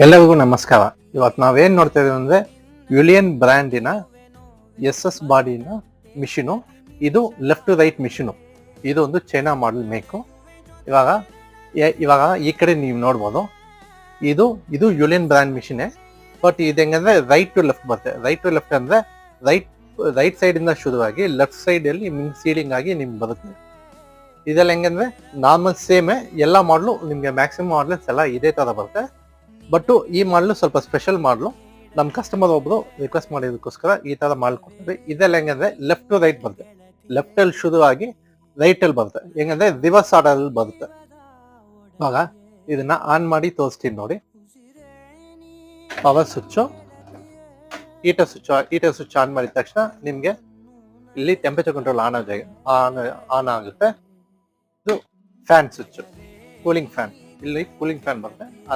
ಎಲ್ಲರಿಗೂ ನಮಸ್ಕಾರ. ಇವತ್ತು ನಾವೇನ್ ನೋಡ್ತಾ ಇದೀವಿ ಅಂದ್ರೆ ಯುಲಿಯನ್ ಬ್ರ್ಯಾಂಡಿನ SS ಬಾಡಿನ ಮಿಷಿನು. ಇದು ಲೆಫ್ಟ್ ಟು ರೈಟ್ ಮಿಷಿನು. ಇದು ಒಂದು ಚೈನಾ ಮಾಡೆಲ್ ಮೇಕು. ಇವಾಗ ಈ ಕಡೆ ನೀವು ನೋಡ್ಬೋದು, ಇದು ಯುಲಿಯನ್ ಬ್ರ್ಯಾಂಡ್ ಮಿಷಿನೇ. ಬಟ್ ಇದು ಹೆಂಗಂದ್ರೆ ರೈಟ್ ಟು ಲೆಫ್ಟ್ ಬರುತ್ತೆ. ರೈಟ್ ಟು ಲೆಫ್ಟ್ ಅಂದ್ರೆ ರೈಟ್ ಸೈಡ್ ಇಂದ ಶುರುವಾಗಿ ಲೆಫ್ಟ್ ಸೈಡ್ ಅಲ್ಲಿ ನಿಮ್ಗೆ ಸೀಲಿಂಗ್ ಆಗಿ ನಿಮ್ಗೆ ಬರುತ್ತೆ. ಇದೆಲ್ಲ ಹೆಂಗಂದ್ರೆ ನಾರ್ಮಲ್ ಸೇಮೇ ಎಲ್ಲ ಮಾಡಲು ನಿಮ್ಗೆ ಮ್ಯಾಕ್ಸಿಮಮ್ ಮಾಡ್ಲೆಸ್ ಎಲ್ಲ ಇದೇ ತರ ಬರುತ್ತೆ. ಬಟ್ ಈ ಮಾಡಲು ಸ್ವಲ್ಪ ಸ್ಪೆಷಲ್ ಮಾಡಲು. ನಮ್ಮ ಕಸ್ಟಮರ್ ಒಬ್ರು ರಿಕ್ವೆಸ್ಟ್ ಮಾಡಿದಕ್ಕೋಸ್ಕರ ಈ ತರ ಮಾಡ್ಕೊಡ್ತೀವಿ. ಇದೆಲ್ಲ ಹೆಂಗಂದ್ರೆ ಲೆಫ್ಟ್ ಟು ರೈಟ್ ಬರುತ್ತೆ. ಲೆಫ್ಟ್ ಅಲ್ಲಿ ಶುರುವಾಗಿ ರೈಟ್ ಅಲ್ಲಿ ಬರುತ್ತೆ. ಹೆಂಗಂದ್ರೆ ರಿವರ್ಸ್ ಆರ್ಡರ್ ಅಲ್ಲಿ ಬರುತ್ತೆ. ಇವಾಗ ಇದನ್ನ ಆನ್ ಮಾಡಿ ತೋರಿಸ್ತೀನಿ ನೋಡಿ. Power switch, heater switch on ಮಾಡಿದ ತಕ್ಷಣ ನಿಮ್ಗೆ ಇಲ್ಲಿ ಟೆಂಪರೇಚರ್ ಕಂಟ್ರೋಲ್ ಆನ್ ಆಗುತ್ತೆ. ಇದು ಫ್ಯಾನ್ ಸ್ವಿಚ್, ಕೂಲಿಂಗ್ ಫ್ಯಾನ್. ಇಲ್ಲಿ ಕೂಲಿಂಗ್ ಫ್ಯಾನ್ ಬರುತ್ತೆ.